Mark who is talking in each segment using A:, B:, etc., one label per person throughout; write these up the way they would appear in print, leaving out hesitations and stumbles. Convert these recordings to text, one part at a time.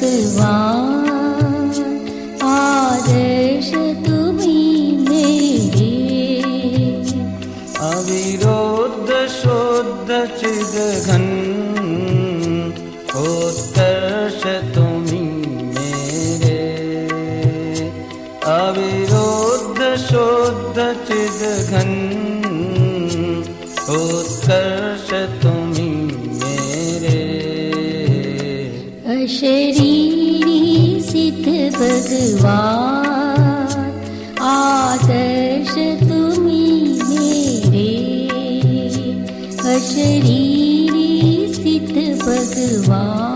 A: भगवान आदर्श तुम्हीं मेरे।
B: अविरोध शुद्ध चिदघन उत्कर्ष तुम्हीं मेरे। अविरोध शुद्ध चिदघन उत्कर्ष तुम्हीं मेरे।
A: अशरीरी सिद्ध भगवान आदर्श तुम्हीं मेरे। अशरीरी सिद्ध भगवान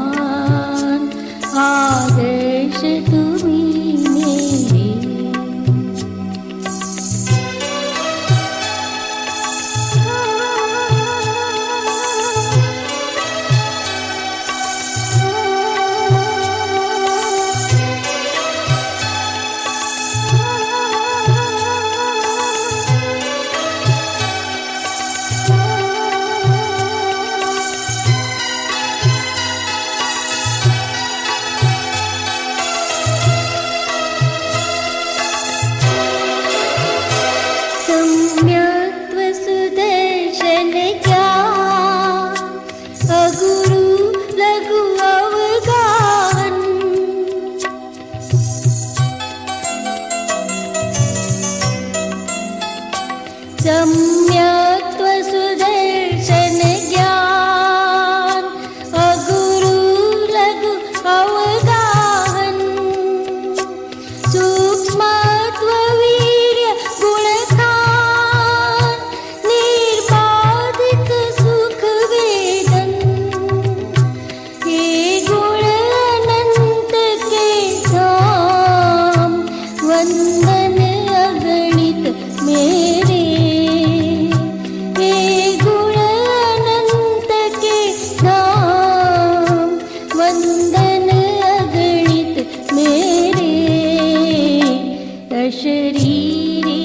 A: आदर्श तुम्हीं मेरे। सम्यक्त्व सुदर्शन ज्ञान अगुरु लघु अवगाहन। सम्यक्त्व सुदर्शन ज्ञान अगुरु लघु अवगाहन। सूक्ष्मत्व वीर्य गुणखान निर्बाधित सुख वेदन। हे गुण अनंत के धाम वंदन अगणित मेरे। हे गुण अनंत के धाम वंदन अगणित मेरे। अशरीरी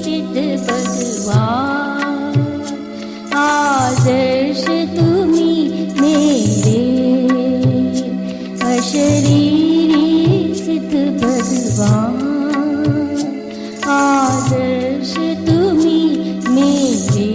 A: सिद्ध भगवान आदर्श तुम्हीं मेरे। अशरीरी सिद्ध भगवान आदर्श तुम्हीं मेरे।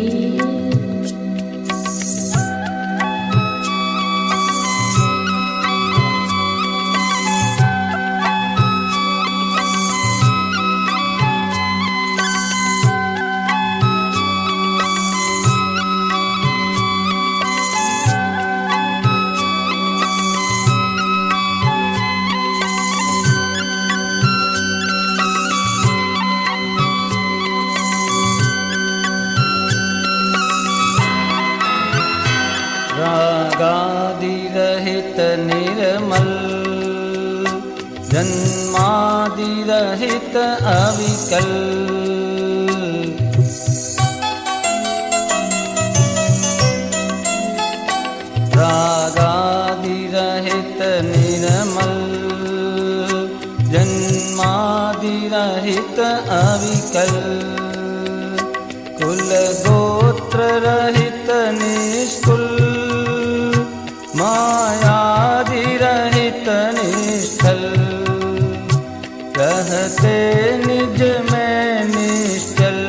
B: रागादि रहित निर्मल जन्मादि रहित अविकल। रागादि रहित निर्मल जन्मादि रहित अविकल। कुल गोत्र रहित निष्कुल मायादि रहित निष्ठल। रहते निज में निश्चल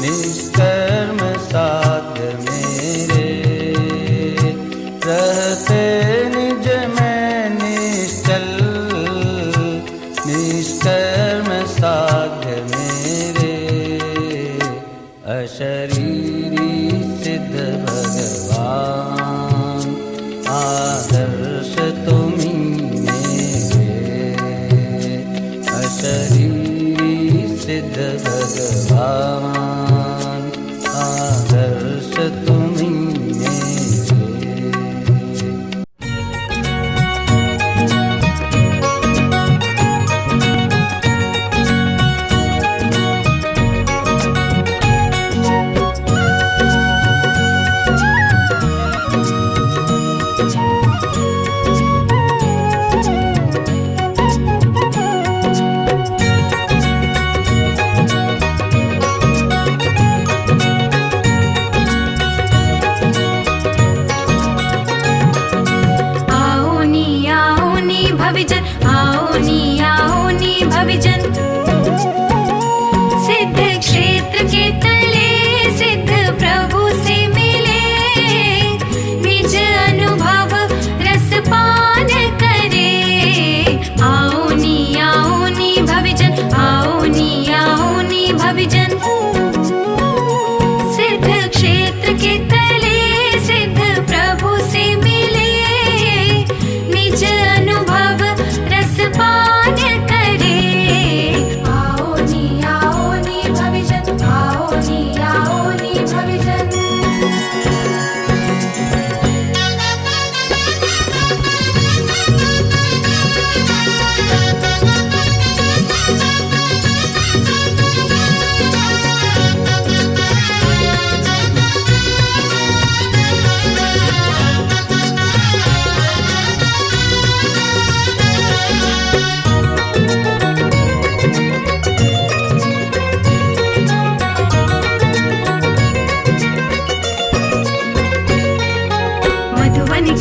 B: निष्कर्म साध्य मेरे। रहते निज में निश्चल निष्कर्म साध्य मेरे। अशरीरी सिद्ध भगवान आदर्श तुम्हीं मेरे। अशरीरी सिद्ध भगवान आदर्श तुम्हीं मेरे।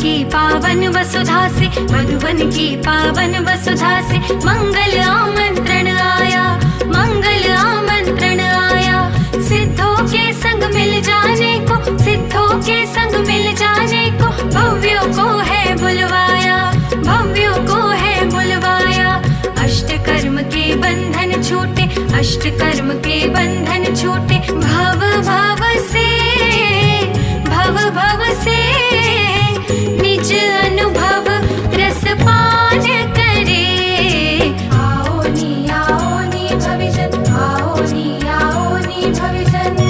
C: की पावन वसुधा से, मधुबन की पावन वसुधा से मंगल आमंत्रण आया, मंगल आमंत्रण आया। सिद्धों के संग मिल जाने को, सिद्धों के संग मिल जाने को भव्यों को है बुलवाया, भव्यों को है बुलवाया। अष्टकर्म के बंधन छूटे, अष्टकर्म के बंधन छूटे। भव भव से, भव भव से निज अनुभव रस पान करे। आओ नी भविजन, आओ नी भविजन।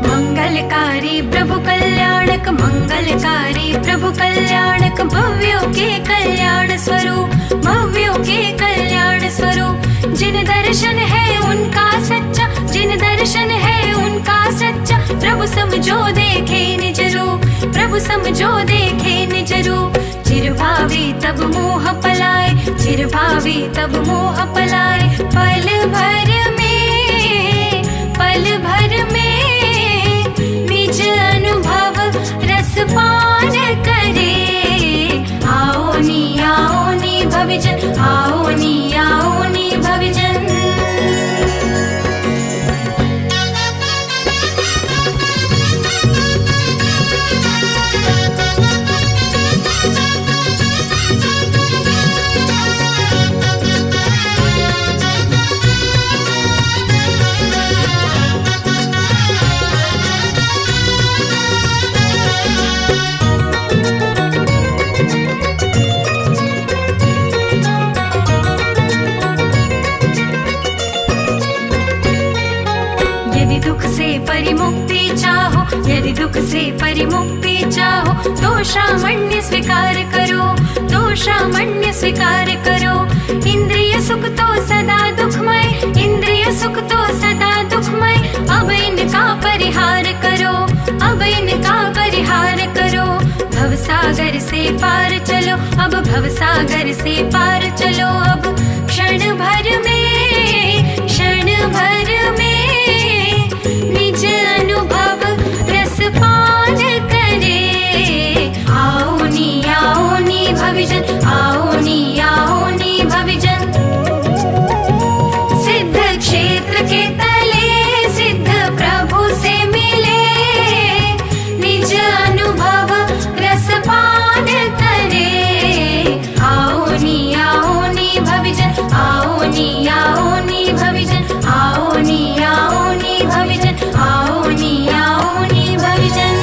C: मंगलकारी प्रभु कल्याणक, मंगलकारी प्रभु कल्याणक। भव्यों के कल्याण स्वरूप, भव्यों के कल्याण स्वरूप। जिन दर्शन है उनका सच्चा, जिन दर्शन है उनका सच्चा। प्रभु समझो देखे निज रूप, प्रभु समझो देखे निज रूप। चिरभावी तब मोह पलाए, चिरभावी तब मोह पलाए। पल भर में, पल भर में निज अनुभव रस पान करे। आओ नी भविजन, आओ नी भविजन। यदि दुख से परिमुक्ति चाहो, यदि दुख से परिमुक्ति चाहो तो श्रामण्य स्वीकार करो, तो श्रामण्य स्वीकार करो। इंद्रिय सुख तो सदा दुखमय, इंद्रिय सुख तो सदा दुखमय। अब इनका परिहार करो, अब इनका परिहार करो। भवसागर से पार चलो, अब भवसागर से पार चलो। अब क्षण भर में, क्षण भर में निज अनुभव रस पान करे। आओ नी भविजन, आओ नी भविजन। सिद्ध क्षेत्र के तले सिद्ध प्रभु से मिले, निज अनुभव रस पान करे। आओ नी भविजन, आओ नी भविजन, आओ नी भविजन, आओ नी भविजन।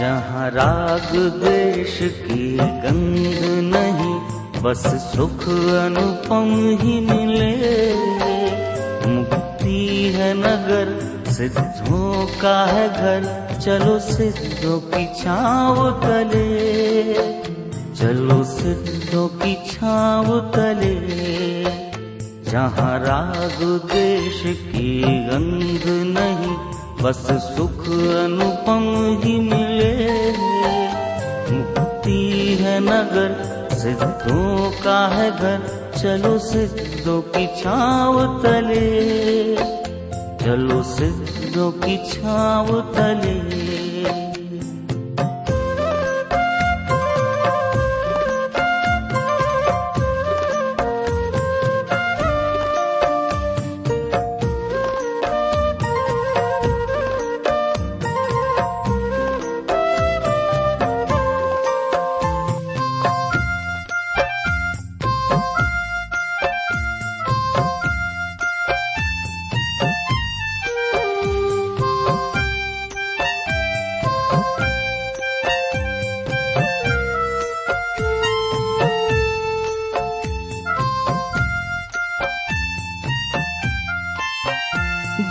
B: जहाँ राग द्वेष की गंध नहीं, बस सुख अनुपम ही मिले। मुक्ति है नगर, सिद्धों का है घर। चलो सिद्धों की छाँव तले, चलो सिद्धों की छाँव तले। जहाँ राग द्वेष की गंध नहीं, बस सुख अनुपम ही मिले। मुक्ति है नगर, सिद्धों का है घर। चलो सिद्धों की छाँव तले, चलो सिद्धों की छाँव तले।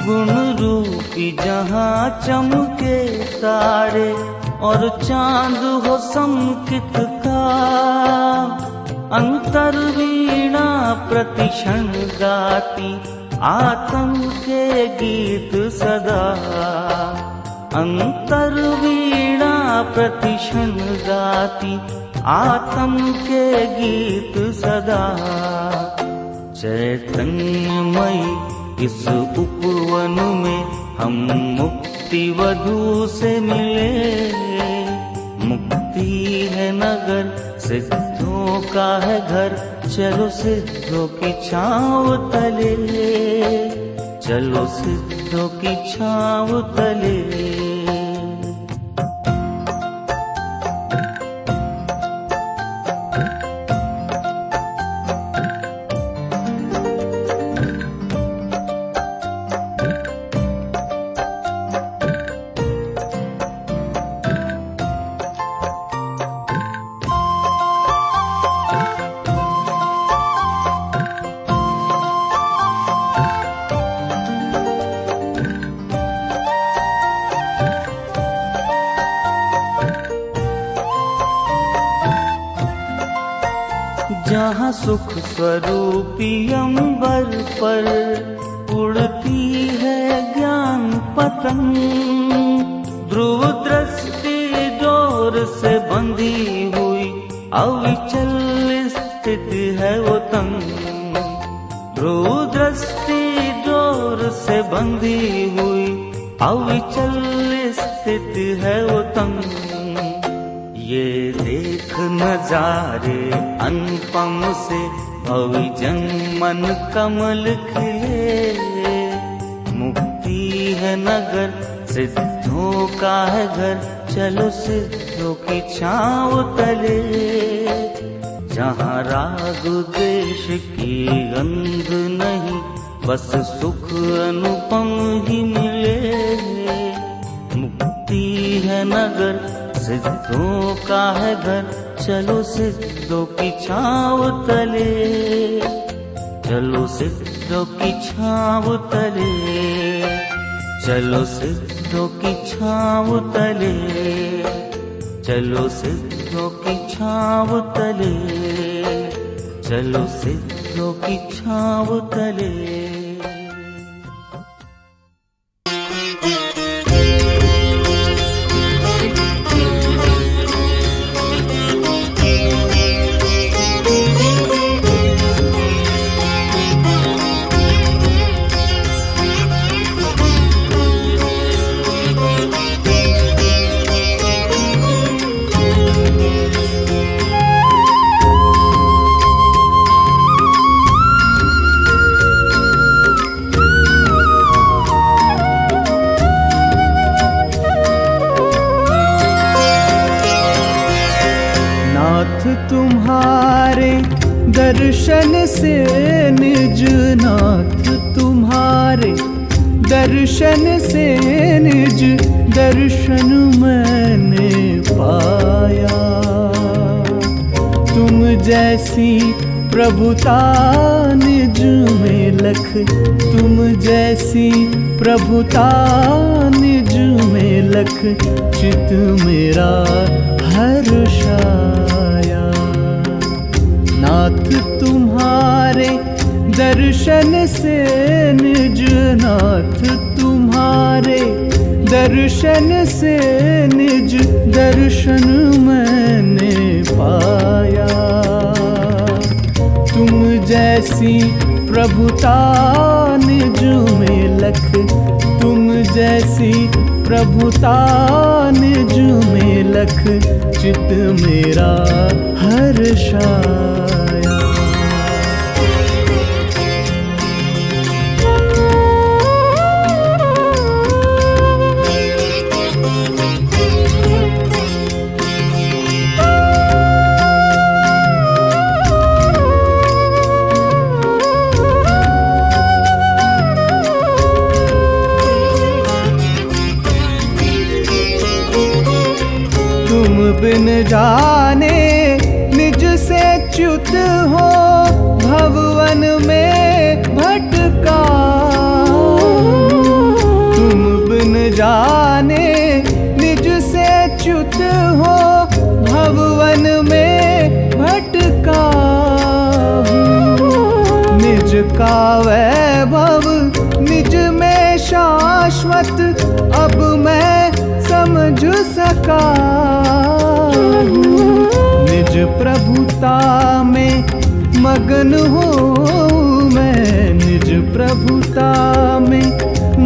B: गुण रूपी जहाँ चमके तारे और चांद हो संकित का, अंतर वीणा प्रतिक्षण गाती आत्म के गीत सदा। अंतर वीणा प्रतिक्षण गाती आत्म के गीत सदा। चैतन्यमयी इस उपवन में हम मुक्ति वधू से मिले। मुक्ति है नगर, सिद्धों का है घर, चलो सिद्धों की छाँव तले, चलो सिद्धों की छाँव तले। जहाँ सुख स्वरूपी अंबर पर उड़ती है ज्ञान पतंग, ध्रुव दृष्टि जोर से बंधी हुई अविचल स्थिति है वो तंग। ध्रुव दृष्टि जोर से बंधी हुई अविचल स्थिति है वो तंग। ये देख नजारे अनुपम से भविजन मन कमल खिले। मुक्ति है नगर, सिद्धों का है घर, चलो सिद्धों की छाँव तले। जहाँ राग द्वेष की गंध नहीं, बस सुख अनुपम ही मिले। मुक्ति है नगर, सिद्धों का है घर, चलो सिद्धों की छाँव तले, चलो सिद्धों की छाँव तले, चलो सिद्धों की छाँव तले, चलो सिद्धों की छाँव तले, चलो सिद्धों की छाँव तले।
D: तुम्हारे दर्शन से निज नाथ, तुम्हारे दर्शन से निज दर्शन मैंने पाया। तुम जैसी प्रभुता निज में लख, तुम जैसी प्रभुता निज में लख, चित मेरा हर्षाया। नाथ तुम्हारे दर्शन से निज नाथ, तुम्हारे दर्शन से निज दर्शन मैंने पाया। तुम जैसी प्रभुता निज में लख, तुम जैसी प्रभुता निज में लख, चित मेरा हर्षाया। तुम बिन जाने निज से च्युत हो, भवन में भटका। का वैभव निज में शाश्वत अब मैं समझ सका हूँ। निज प्रभुता में मगन हूँ मैं, निज प्रभुता में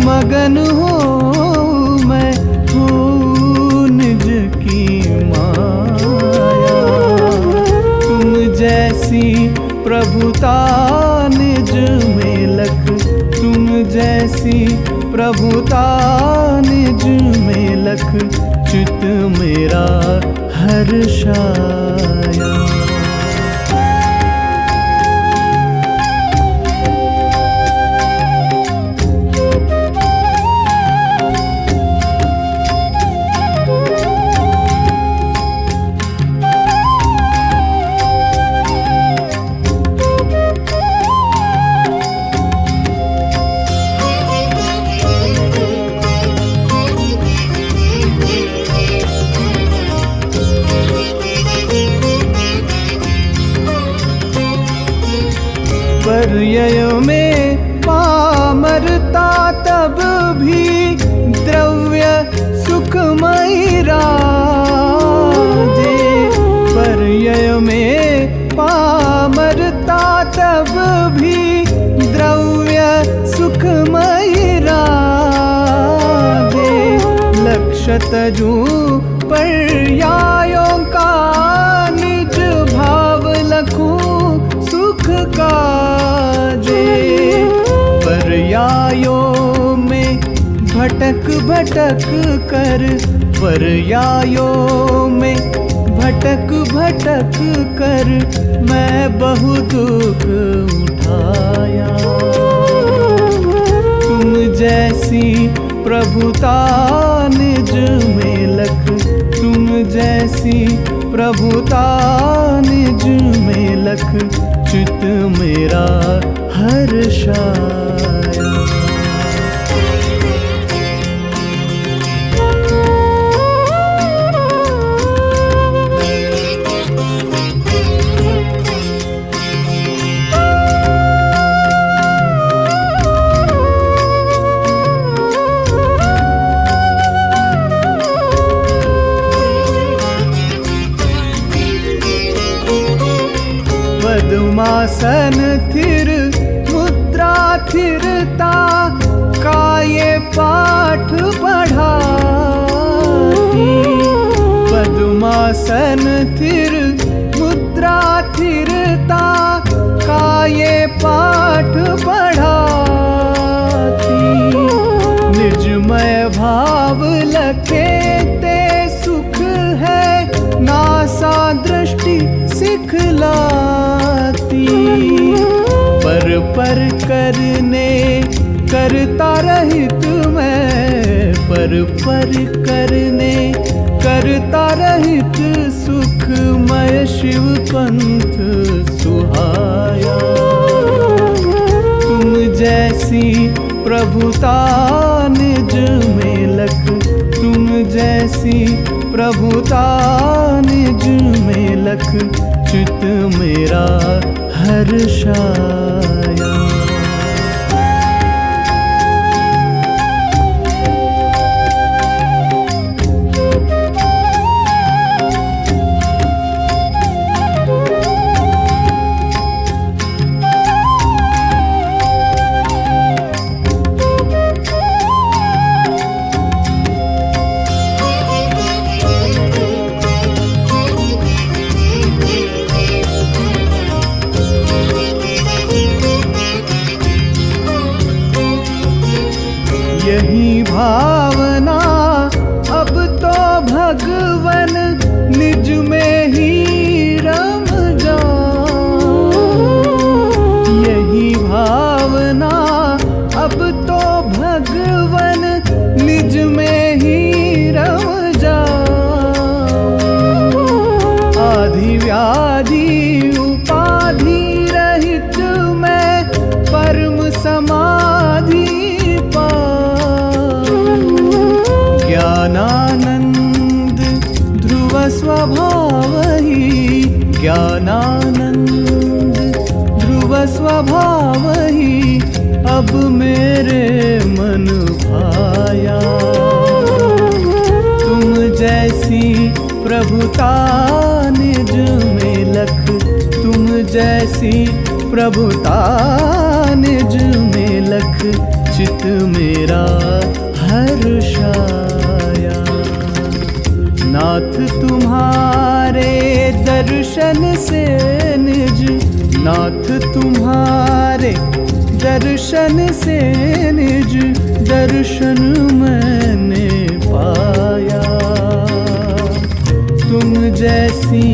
D: मगन हूँ मैं, हूँ निज की माया। तुम जैसी प्रभुता निज में लख, तुम जैसी प्रभुता निज में लख, चित मेरा हर्षाया। पर्यय में पामरता तब भी द्रव्य सुखमयी राजे। पर्यय में पामरता तब भी द्रव्य सुखमयी राजे। लक्ष्य तजू पर्यायों का निज भाव लखूं सुख काजे। पर्यायों में भटक भटक कर, पर्यायों में भटक भटक कर मैं बहु दुख उठाया। तुम जैसी प्रभुता निज में लख, तुम जैसी प्रभुता निज में लख, चित मेरा हर्षाया। पद्मासन थिर मुद्रा थिरता का ये पाठ पढ़ाती। पद्मासन थिर मुद्रा थिरता का ये पाठ पढ़ाती। निजमय भाव लखे ते सुख है, नासा दृष्टि सिखलाती। पर करने करता रहित मैं, पर करने करता रहित सुखमय शिव पंथ सुहाया। तुम जैसी प्रभुता निज में लख, तुम जैसी प्रभुता निज में लख, चित मेरा हर्षाया। यही भावना अब तो भगवन निज में ही रम जाऊं। यही भावना अब तो भगवन निज में ही रम जाऊं। आधि व्याधि उपाधि रहित मैं परम समाधि ज्ञानानंद ध्रुव स्वभाव ही, ज्ञानानंद ध्रुव स्वभाव मेरे मन भाया। तुम जैसी प्रभुता निज में लख, तुम जैसी प्रभुता निज में लख, चित मेरा हर्षाया। नाथ तुम्हारे दर्शन से निज, नाथ तुम्हारे दर्शन से निज दर्शन मैंने पाया। तुम जैसी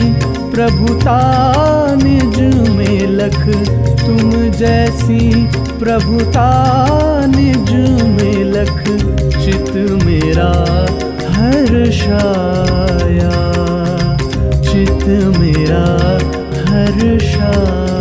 D: प्रभुता निज में लख, तुम जैसी प्रभुता निज में लख, चित मेरा हर्षाया, चित मेरा हर्षाया।